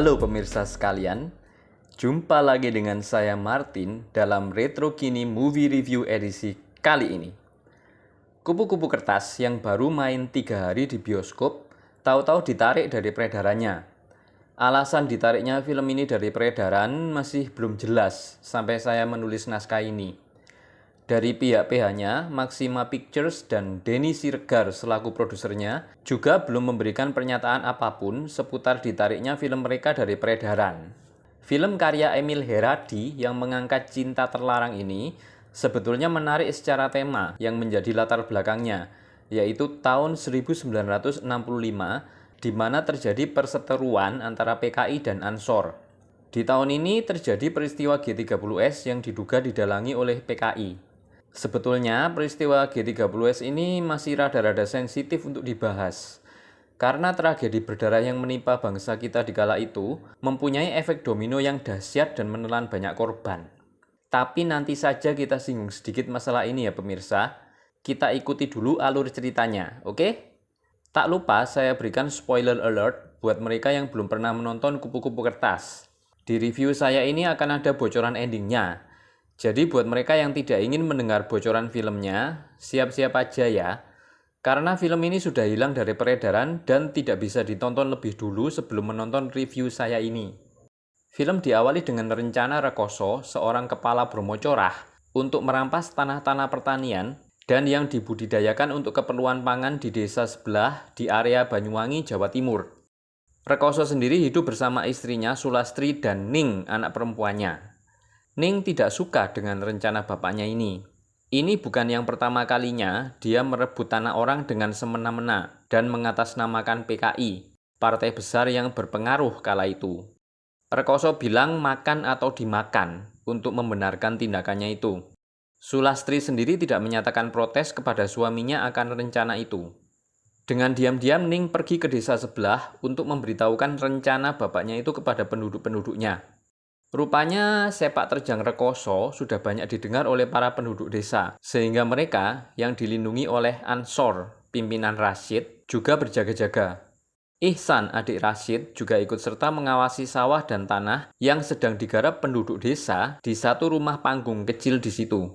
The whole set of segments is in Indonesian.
Halo pemirsa sekalian, jumpa lagi dengan saya Martin dalam Retro Kini Movie Review edisi kali ini. Kupu-kupu kertas yang baru main 3 hari di bioskop, tahu-tahu ditarik dari peredarannya. Alasan ditariknya film ini dari peredaran masih belum jelas sampai saya menulis naskah ini. Dari pihak PH-nya, Maxima Pictures dan Denny Siregar selaku produsernya juga belum memberikan pernyataan apapun seputar ditariknya film mereka dari peredaran. Film karya Emil Heradi yang mengangkat cinta terlarang ini sebetulnya menarik secara tema yang menjadi latar belakangnya, yaitu tahun 1965 di mana terjadi perseteruan antara PKI dan Ansor. Di tahun ini terjadi peristiwa G30S yang diduga didalangi oleh PKI. Sebetulnya peristiwa G30S ini masih rada-rada sensitif untuk dibahas. Karena tragedi berdarah yang menimpa bangsa kita di kala itu mempunyai efek domino yang dahsyat dan menelan banyak korban. Tapi nanti saja kita singgung sedikit masalah ini ya pemirsa. Kita ikuti dulu alur ceritanya, oke? Tak lupa saya berikan spoiler alert buat mereka yang belum pernah menonton Kupu-Kupu Kertas. Di review saya ini akan ada bocoran endingnya. Jadi buat mereka yang tidak ingin mendengar bocoran filmnya, siap-siap aja ya. Karena film ini sudah hilang dari peredaran dan tidak bisa ditonton lebih dulu sebelum menonton review saya ini. Film diawali dengan rencana Rekoso, seorang kepala Bromocorah, untuk merampas tanah-tanah pertanian dan yang dibudidayakan untuk keperluan pangan di desa sebelah di area Banyuwangi, Jawa Timur. Rekoso sendiri hidup bersama istrinya Sulastri dan Ning, anak perempuannya. Ning tidak suka dengan rencana bapaknya ini. Ini bukan yang pertama kalinya dia merebut tanah orang dengan semena-mena dan mengatasnamakan PKI, partai besar yang berpengaruh kala itu. Rekoso bilang makan atau dimakan untuk membenarkan tindakannya itu. Sulastri sendiri tidak menyatakan protes kepada suaminya akan rencana itu. Dengan diam-diam Ning pergi ke desa sebelah untuk memberitahukan rencana bapaknya itu kepada penduduk-penduduknya. Rupanya sepak terjang Rekoso sudah banyak didengar oleh para penduduk desa, sehingga mereka yang dilindungi oleh Ansor, pimpinan Rashid, juga berjaga-jaga. Ihsan, adik Rashid, juga ikut serta mengawasi sawah dan tanah yang sedang digarap penduduk desa di satu rumah panggung kecil di situ.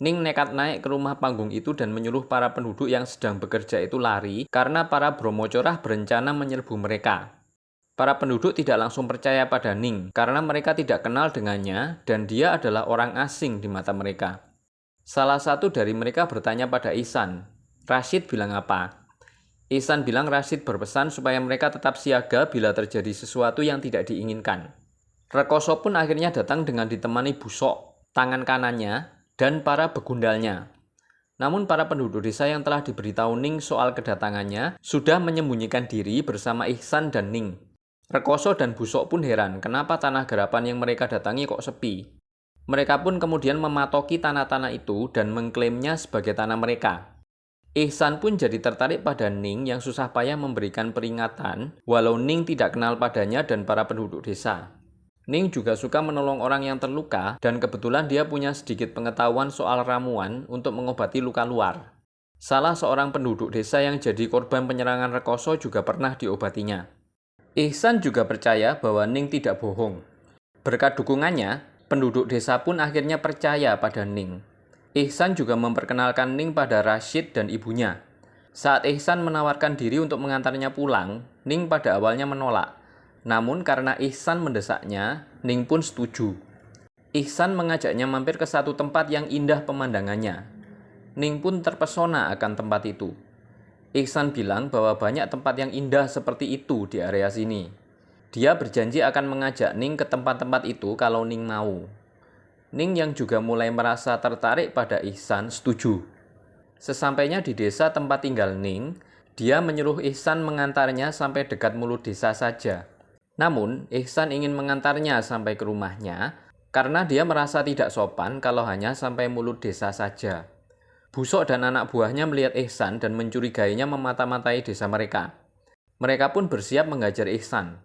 Ning nekat naik ke rumah panggung itu dan menyuruh para penduduk yang sedang bekerja itu lari karena para Bromocorah berencana menyerbu mereka. Para penduduk tidak langsung percaya pada Ning karena mereka tidak kenal dengannya dan dia adalah orang asing di mata mereka. Salah satu dari mereka bertanya pada Ihsan, "Rashid bilang apa?" Ihsan bilang Rashid berpesan supaya mereka tetap siaga bila terjadi sesuatu yang tidak diinginkan. Rekoso pun akhirnya datang dengan ditemani Busok, tangan kanannya, dan para begundalnya. Namun para penduduk desa yang telah diberitahu Ning soal kedatangannya sudah menyembunyikan diri bersama Ihsan dan Ning. Rekoso dan Busok pun heran kenapa tanah garapan yang mereka datangi kok sepi. Mereka pun kemudian mematoki tanah-tanah itu dan mengklaimnya sebagai tanah mereka. Ihsan pun jadi tertarik pada Ning yang susah payah memberikan peringatan walau Ning tidak kenal padanya dan para penduduk desa. Ning juga suka menolong orang yang terluka dan kebetulan dia punya sedikit pengetahuan soal ramuan untuk mengobati luka luar. Salah seorang penduduk desa yang jadi korban penyerangan Rekoso juga pernah diobatinya. Ihsan juga percaya bahwa Ning tidak bohong. Berkat dukungannya, penduduk desa pun akhirnya percaya pada Ning. Ihsan juga memperkenalkan Ning pada Rashid dan ibunya. Saat Ihsan menawarkan diri untuk mengantarnya pulang, Ning pada awalnya menolak. Namun karena Ihsan mendesaknya, Ning pun setuju. Ihsan mengajaknya mampir ke satu tempat yang indah pemandangannya. Ning pun terpesona akan tempat itu. Ihsan bilang bahwa banyak tempat yang indah seperti itu di area sini. Dia berjanji akan mengajak Ning ke tempat-tempat itu kalau Ning mau. Ning yang juga mulai merasa tertarik pada Ihsan setuju. Sesampainya di desa tempat tinggal Ning, dia menyuruh Ihsan mengantarnya sampai dekat mulut desa saja. Namun, Ihsan ingin mengantarnya sampai ke rumahnya karena dia merasa tidak sopan kalau hanya sampai mulut desa saja. Busok dan anak buahnya melihat Ihsan dan mencurigainya memata-matai desa mereka. Mereka pun bersiap menghajar Ihsan.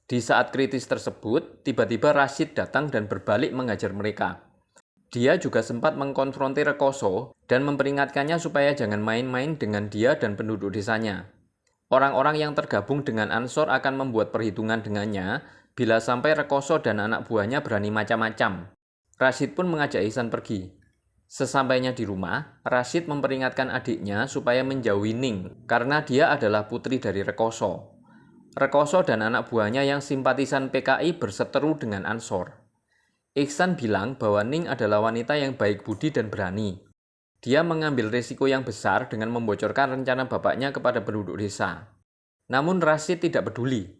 Di saat kritis tersebut, tiba-tiba Rashid datang dan berbalik menghajar mereka. Dia juga sempat mengkonfrontir Rekoso dan memperingatkannya supaya jangan main-main dengan dia dan penduduk desanya. Orang-orang yang tergabung dengan Ansor akan membuat perhitungan dengannya bila sampai Rekoso dan anak buahnya berani macam-macam. Rashid pun mengajak Ihsan pergi. Sesampainya di rumah, Rashid memperingatkan adiknya supaya menjauhi Ning karena dia adalah putri dari Rekoso. Rekoso dan anak buahnya yang simpatisan PKI berseteru dengan Ansor. Ihsan bilang bahwa Ning adalah wanita yang baik budi dan berani. Dia mengambil risiko yang besar dengan membocorkan rencana bapaknya kepada penduduk desa. Namun Rashid tidak peduli.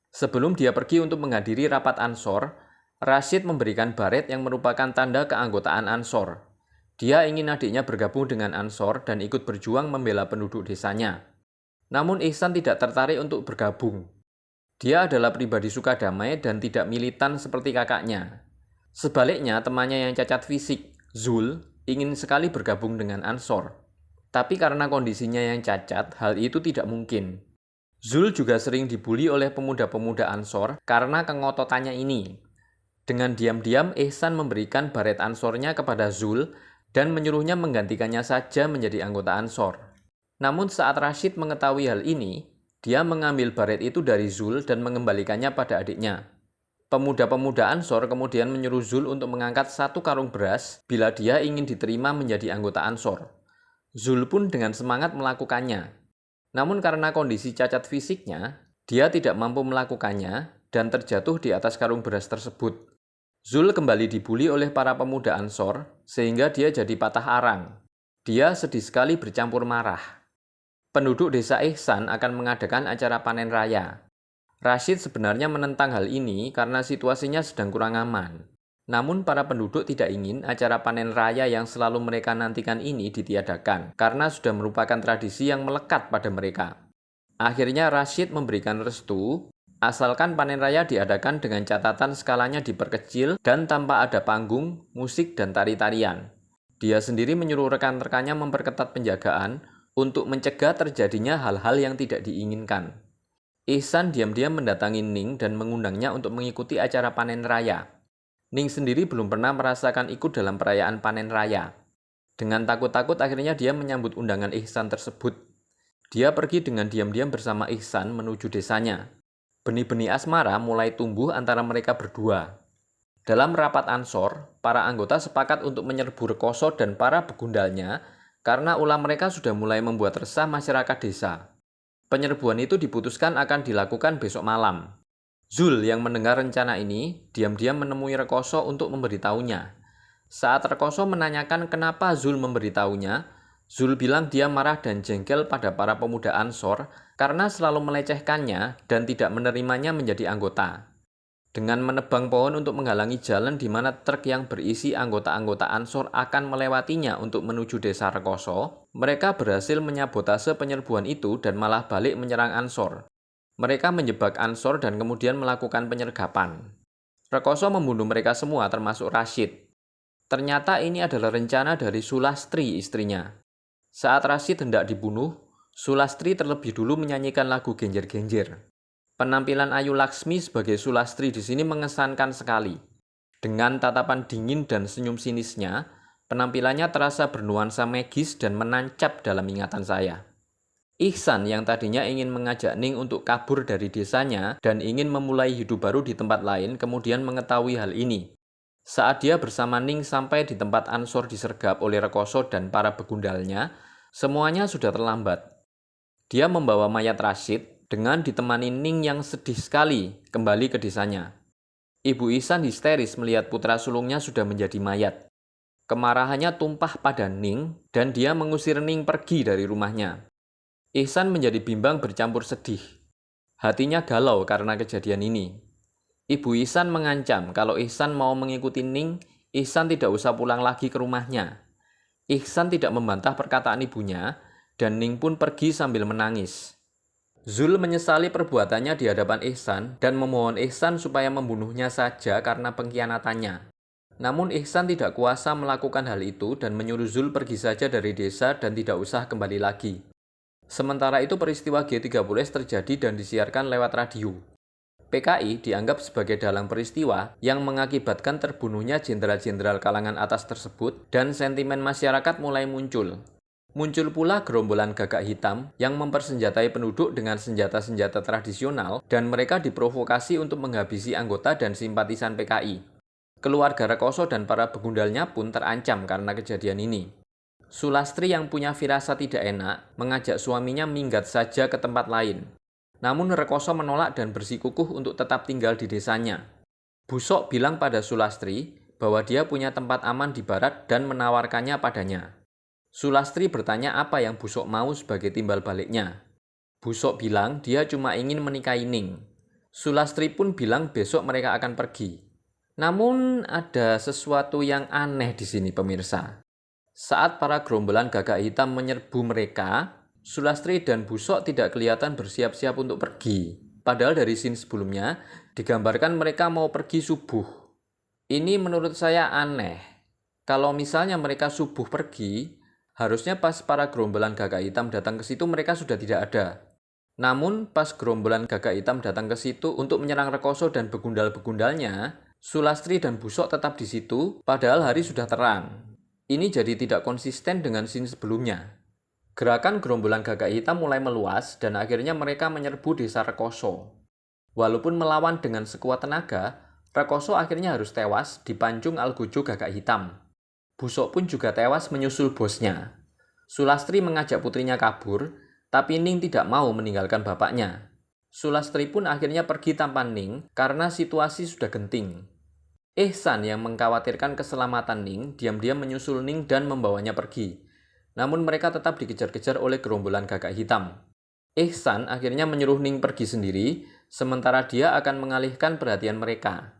Sebelum dia pergi untuk menghadiri rapat Ansor, Rashid memberikan baret yang merupakan tanda keanggotaan Ansor. Dia ingin adiknya bergabung dengan Ansor dan ikut berjuang membela penduduk desanya. Namun Ihsan tidak tertarik untuk bergabung. Dia adalah pribadi suka damai dan tidak militan seperti kakaknya. Sebaliknya, temannya yang cacat fisik, Zul, ingin sekali bergabung dengan Ansor. Tapi karena kondisinya yang cacat, hal itu tidak mungkin. Zul juga sering dibully oleh pemuda-pemuda Ansor karena kengototannya ini. Dengan diam-diam, Ihsan memberikan baret Ansornya kepada Zul dan menyuruhnya menggantikannya saja menjadi anggota Ansor. Namun saat Rashid mengetahui hal ini, dia mengambil baret itu dari Zul dan mengembalikannya pada adiknya. Pemuda-pemuda Ansor kemudian menyuruh Zul untuk mengangkat 1 karung beras bila dia ingin diterima menjadi anggota Ansor. Zul pun dengan semangat melakukannya. Namun karena kondisi cacat fisiknya, dia tidak mampu melakukannya dan terjatuh di atas karung beras tersebut. Zul kembali dibully oleh para pemuda Ansor sehingga dia jadi patah arang. Dia sedih sekali bercampur marah. Penduduk desa Ihsan akan mengadakan acara panen raya. Rashid sebenarnya menentang hal ini karena situasinya sedang kurang aman. Namun para penduduk tidak ingin acara panen raya yang selalu mereka nantikan ini ditiadakan karena sudah merupakan tradisi yang melekat pada mereka. Akhirnya Rashid memberikan restu asalkan panen raya diadakan dengan catatan skalanya diperkecil dan tanpa ada panggung, musik, dan tari-tarian. Dia sendiri menyuruh rekan-rekannya memperketat penjagaan untuk mencegah terjadinya hal-hal yang tidak diinginkan. Ihsan diam-diam mendatangi Ning dan mengundangnya untuk mengikuti acara panen raya. Ning sendiri belum pernah merasakan ikut dalam perayaan panen raya. Dengan takut-takut akhirnya dia menyambut undangan Ihsan tersebut. Dia pergi dengan diam-diam bersama Ihsan menuju desanya. Benih-benih asmara mulai tumbuh antara mereka berdua. Dalam rapat Ansor, para anggota sepakat untuk menyerbu Rekoso dan para begundalnya karena ulah mereka sudah mulai membuat resah masyarakat desa. Penyerbuan itu diputuskan akan dilakukan besok malam. Zul yang mendengar rencana ini diam-diam menemui Rekoso untuk memberitahunya. Saat Rekoso menanyakan kenapa Zul memberitahunya, Zul bilang dia marah dan jengkel pada para pemuda Ansor karena selalu melecehkannya dan tidak menerimanya menjadi anggota. Dengan menebang pohon untuk menghalangi jalan di mana truk yang berisi anggota-anggota Ansor akan melewatinya untuk menuju desa Rekoso, mereka berhasil menyabotase penyerbuan itu dan malah balik menyerang Ansor. Mereka menjebak Ansor dan kemudian melakukan penyergapan. Rekoso membunuh mereka semua termasuk Rashid. Ternyata ini adalah rencana dari Sulastri istrinya. Saat Rashid hendak dibunuh, Sulastri terlebih dulu menyanyikan lagu Genjer-Genjer. Penampilan Ayu Laksmi sebagai Sulastri di sini mengesankan sekali. Dengan tatapan dingin dan senyum sinisnya, penampilannya terasa bernuansa magis dan menancap dalam ingatan saya. Ihsan yang tadinya ingin mengajak Ning untuk kabur dari desanya dan ingin memulai hidup baru di tempat lain kemudian mengetahui hal ini. Saat dia bersama Ning sampai di tempat Ansor disergap oleh Rekoso dan para begundalnya, semuanya sudah terlambat. Dia membawa mayat Rashid dengan ditemani Ning yang sedih sekali kembali ke desanya. Ibu Ihsan histeris melihat putra sulungnya sudah menjadi mayat. Kemarahannya tumpah pada Ning dan dia mengusir Ning pergi dari rumahnya. Ihsan menjadi bimbang bercampur sedih. Hatinya galau karena kejadian ini. Ibu Ihsan mengancam kalau Ihsan mau mengikuti Ning, Ihsan tidak usah pulang lagi ke rumahnya. Ihsan tidak membantah perkataan ibunya, dan Ning pun pergi sambil menangis. Zul menyesali perbuatannya di hadapan Ihsan dan memohon Ihsan supaya membunuhnya saja karena pengkhianatannya. Namun Ihsan tidak kuasa melakukan hal itu dan menyuruh Zul pergi saja dari desa dan tidak usah kembali lagi. Sementara itu peristiwa G30S terjadi dan disiarkan lewat radio. PKI dianggap sebagai dalang peristiwa yang mengakibatkan terbunuhnya jenderal-jenderal kalangan atas tersebut dan sentimen masyarakat mulai muncul. Muncul pula gerombolan gagak hitam yang mempersenjatai penduduk dengan senjata-senjata tradisional dan mereka diprovokasi untuk menghabisi anggota dan simpatisan PKI. Keluarga Rekoso dan para begundalnya pun terancam karena kejadian ini. Sulastri yang punya firasat tidak enak mengajak suaminya minggat saja ke tempat lain. Namun Rekoso menolak dan bersikukuh untuk tetap tinggal di desanya. Busok bilang pada Sulastri bahwa dia punya tempat aman di barat dan menawarkannya padanya. Sulastri bertanya apa yang Busok mau sebagai timbal baliknya. Busok bilang dia cuma ingin menikahi Ning. Sulastri pun bilang besok mereka akan pergi. Namun ada sesuatu yang aneh di sini pemirsa. Saat para gerombolan gagak hitam menyerbu mereka, Sulastri dan Busok tidak kelihatan bersiap-siap untuk pergi. Padahal dari scene sebelumnya digambarkan mereka mau pergi subuh. Ini menurut saya aneh. Kalau misalnya mereka subuh pergi, harusnya pas para gerombolan gagak hitam datang ke situ mereka sudah tidak ada. Namun pas gerombolan gagak hitam datang ke situ untuk menyerang Rekoso dan begundal-begundalnya, Sulastri dan Busok tetap di situ padahal hari sudah terang. Ini jadi tidak konsisten dengan scene sebelumnya. Gerakan gerombolan gagak hitam mulai meluas dan akhirnya mereka menyerbu desa Rekoso. Walaupun melawan dengan sekuat tenaga, Rekoso akhirnya harus tewas dipancung Algujo gagak hitam. Busok pun juga tewas menyusul bosnya. Sulastri mengajak putrinya kabur, tapi Ning tidak mau meninggalkan bapaknya. Sulastri pun akhirnya pergi tanpa Ning karena situasi sudah genting. Ihsan yang mengkhawatirkan keselamatan Ning diam-diam menyusul Ning dan membawanya pergi. Namun mereka tetap dikejar-kejar oleh gerombolan gagak hitam. Ihsan akhirnya menyuruh Ning pergi sendiri, sementara dia akan mengalihkan perhatian mereka.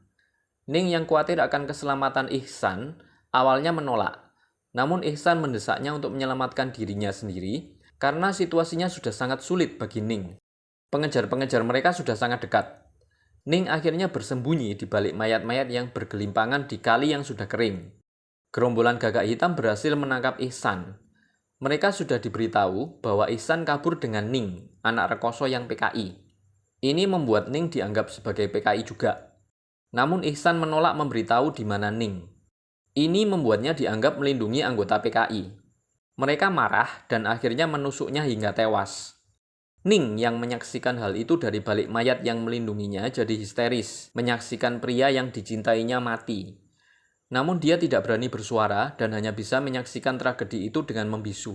Ning yang khawatir akan keselamatan Ihsan awalnya menolak. Namun Ihsan mendesaknya untuk menyelamatkan dirinya sendiri karena situasinya sudah sangat sulit bagi Ning. Pengejar-pengejar mereka sudah sangat dekat. Ning akhirnya bersembunyi di balik mayat-mayat yang bergelimpangan di kali yang sudah kering. Gerombolan gagak hitam berhasil menangkap Ihsan. Mereka sudah diberitahu bahwa Ihsan kabur dengan Ning, anak Rekoso yang PKI. Ini membuat Ning dianggap sebagai PKI juga. Namun Ihsan menolak memberitahu di mana Ning. Ini membuatnya dianggap melindungi anggota PKI. Mereka marah dan akhirnya menusuknya hingga tewas. Ning yang menyaksikan hal itu dari balik mayat yang melindunginya jadi histeris, menyaksikan pria yang dicintainya mati. Namun dia tidak berani bersuara dan hanya bisa menyaksikan tragedi itu dengan membisu.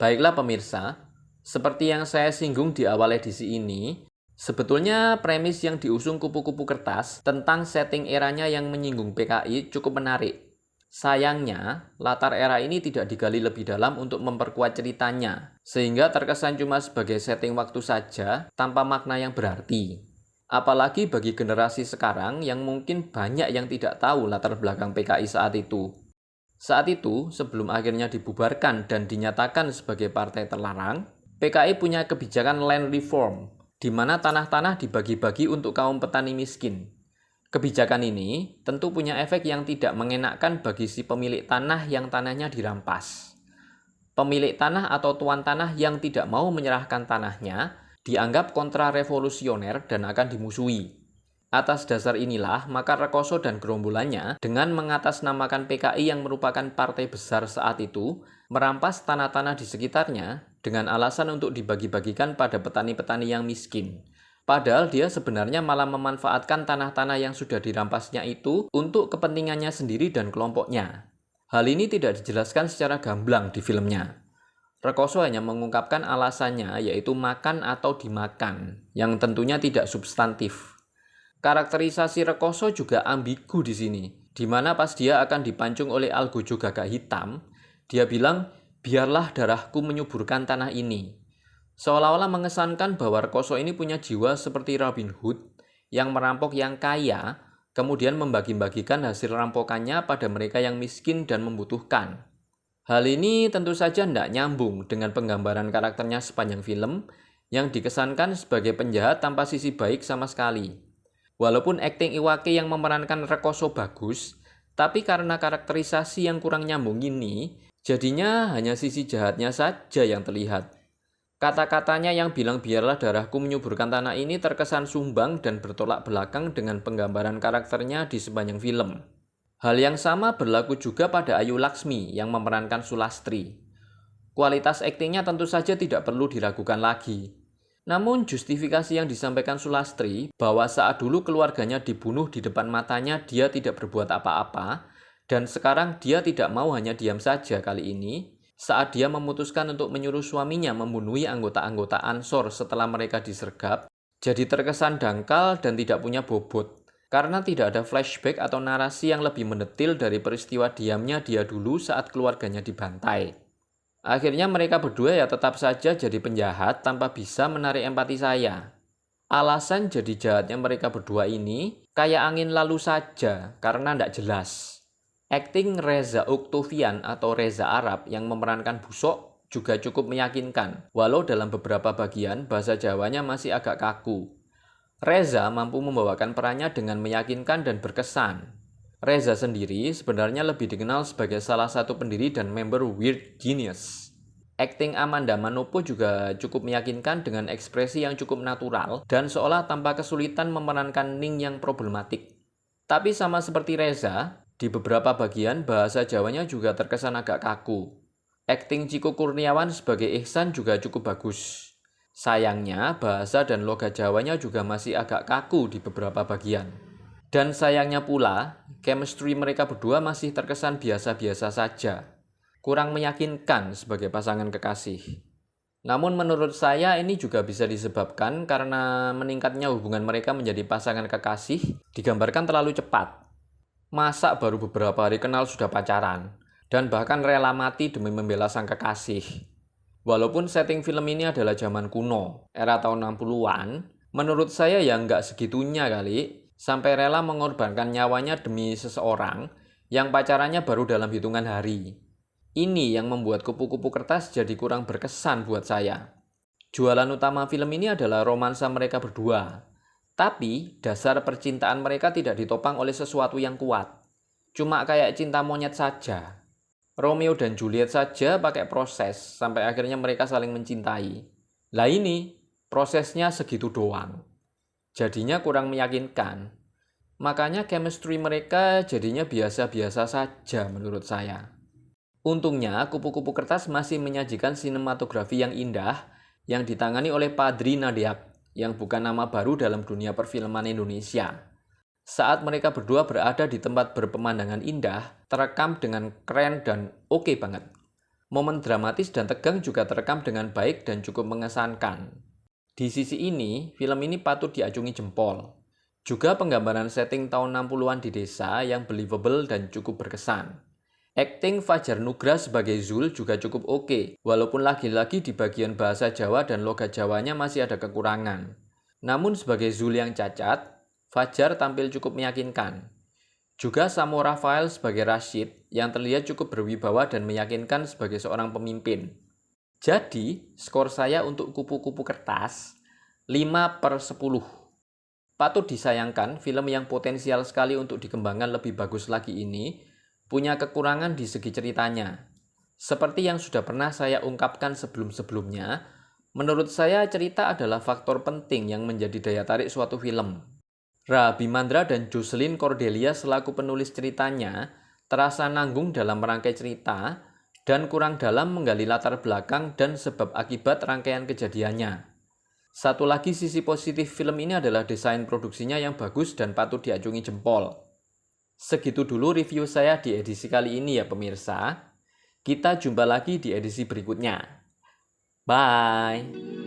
Baiklah pemirsa, seperti yang saya singgung di awal edisi ini, sebetulnya premis yang diusung kupu-kupu kertas tentang setting eranya yang menyinggung PKI cukup menarik. Sayangnya, latar era ini tidak digali lebih dalam untuk memperkuat ceritanya, sehingga terkesan cuma sebagai setting waktu saja tanpa makna yang berarti. Apalagi bagi generasi sekarang yang mungkin banyak yang tidak tahu latar belakang PKI saat itu. Saat itu, sebelum akhirnya dibubarkan dan dinyatakan sebagai partai terlarang, PKI punya kebijakan land reform, di mana tanah-tanah dibagi-bagi untuk kaum petani miskin. Kebijakan ini tentu punya efek yang tidak mengenakkan bagi si pemilik tanah yang tanahnya dirampas. Pemilik tanah atau tuan tanah yang tidak mau menyerahkan tanahnya dianggap kontrarevolusioner dan akan dimusuhi. Atas dasar inilah, maka Rekoso dan gerombolannya dengan mengatasnamakan PKI yang merupakan partai besar saat itu, merampas tanah-tanah di sekitarnya dengan alasan untuk dibagi-bagikan pada petani-petani yang miskin. Padahal dia sebenarnya malah memanfaatkan tanah-tanah yang sudah dirampasnya itu untuk kepentingannya sendiri dan kelompoknya. Hal ini tidak dijelaskan secara gamblang di filmnya. Rekoso hanya mengungkapkan alasannya, yaitu makan atau dimakan, yang tentunya tidak substantif. Karakterisasi Rekoso juga ambigu di sini, di mana pas dia akan dipancung oleh Algujo gagak hitam, dia bilang, biarlah darahku menyuburkan tanah ini. Seolah-olah mengesankan bahwa Rekoso ini punya jiwa seperti Robin Hood, yang merampok yang kaya, kemudian membagi-bagikan hasil rampokannya pada mereka yang miskin dan membutuhkan. Hal ini tentu saja tidak nyambung dengan penggambaran karakternya sepanjang film yang dikesankan sebagai penjahat tanpa sisi baik sama sekali. Walaupun akting Iwake yang memerankan Rekoso bagus, tapi karena karakterisasi yang kurang nyambung ini, jadinya hanya sisi jahatnya saja yang terlihat. Kata-katanya yang bilang biarlah darahku menyuburkan tanah ini terkesan sumbang dan bertolak belakang dengan penggambaran karakternya di sepanjang film. Hal yang sama berlaku juga pada Ayu Laksmi yang memerankan Sulastri. Kualitas aktingnya tentu saja tidak perlu diragukan lagi. Namun justifikasi yang disampaikan Sulastri bahwa saat dulu keluarganya dibunuh di depan matanya dia tidak berbuat apa-apa, dan sekarang dia tidak mau hanya diam saja kali ini, saat dia memutuskan untuk menyuruh suaminya membunuhi anggota-anggota Ansor setelah mereka disergap, jadi terkesan dangkal dan tidak punya bobot. Karena tidak ada flashback atau narasi yang lebih mendetil dari peristiwa diamnya dia dulu saat keluarganya dibantai. Akhirnya mereka berdua ya tetap saja jadi penjahat tanpa bisa menarik empati saya. Alasan jadi jahatnya mereka berdua ini kayak angin lalu saja karena tidak jelas. Akting Reza Oktavian atau Reza Arab yang memerankan Busok juga cukup meyakinkan, walau dalam beberapa bagian bahasa Jawanya masih agak kaku. Reza mampu membawakan perannya dengan meyakinkan dan berkesan. Reza sendiri sebenarnya lebih dikenal sebagai salah satu pendiri dan member Weird Genius. Akting Amanda Manopo juga cukup meyakinkan dengan ekspresi yang cukup natural dan seolah tanpa kesulitan memerankan Ning yang problematik. Tapi sama seperti Reza, di beberapa bagian bahasa Jawanya juga terkesan agak kaku. Akting Chico Kurniawan sebagai Ihsan juga cukup bagus. Sayangnya, bahasa dan logat Jawanya juga masih agak kaku di beberapa bagian. Dan sayangnya pula, chemistry mereka berdua masih terkesan biasa-biasa saja. Kurang meyakinkan sebagai pasangan kekasih. Namun menurut saya ini juga bisa disebabkan karena meningkatnya hubungan mereka menjadi pasangan kekasih digambarkan terlalu cepat. Masa baru beberapa hari kenal sudah pacaran, dan bahkan rela mati demi membela sang kekasih. Walaupun setting film ini adalah zaman kuno, era tahun 60-an, menurut saya ya nggak segitunya kali, sampai rela mengorbankan nyawanya demi seseorang yang pacarannya baru dalam hitungan hari. Ini yang membuat Kupu-Kupu Kertas jadi kurang berkesan buat saya. Jualan utama film ini adalah romansa mereka berdua. Tapi dasar percintaan mereka tidak ditopang oleh sesuatu yang kuat. Cuma kayak cinta monyet saja. Romeo dan Juliet saja pakai proses sampai akhirnya mereka saling mencintai. Lah ini, prosesnya segitu doang. Jadinya kurang meyakinkan. Makanya chemistry mereka jadinya biasa-biasa saja menurut saya. Untungnya, Kupu-Kupu Kertas masih menyajikan sinematografi yang indah yang ditangani oleh Padri Nadiak, yang bukan nama baru dalam dunia perfilman Indonesia. Saat mereka berdua berada di tempat berpemandangan indah, terekam dengan keren dan oke banget. Momen dramatis dan tegang juga terekam dengan baik dan cukup mengesankan. Di sisi ini, film ini patut diacungi jempol. Juga penggambaran setting tahun 60-an di desa yang believable dan cukup berkesan. Akting Fajar Nugra sebagai Zul juga cukup oke, walaupun lagi-lagi di bagian bahasa Jawa dan logat Jawanya masih ada kekurangan. Namun sebagai Zul yang cacat, Fajar tampil cukup meyakinkan. Juga Samo Rafael sebagai Rashid yang terlihat cukup berwibawa dan meyakinkan sebagai seorang pemimpin. Jadi, skor saya untuk Kupu-Kupu Kertas 5/10. Patut disayangkan film yang potensial sekali untuk dikembangkan lebih bagus lagi ini punya kekurangan di segi ceritanya. Seperti yang sudah pernah saya ungkapkan sebelum-sebelumnya, menurut saya cerita adalah faktor penting yang menjadi daya tarik suatu film. Rabi Mandra dan Jocelyn Cordelia selaku penulis ceritanya terasa nanggung dalam merangkai cerita dan kurang dalam menggali latar belakang dan sebab akibat rangkaian kejadiannya. Satu lagi sisi positif film ini adalah desain produksinya yang bagus dan patut diacungi jempol. Segitu dulu review saya di edisi kali ini ya pemirsa. Kita jumpa lagi di edisi berikutnya. Bye!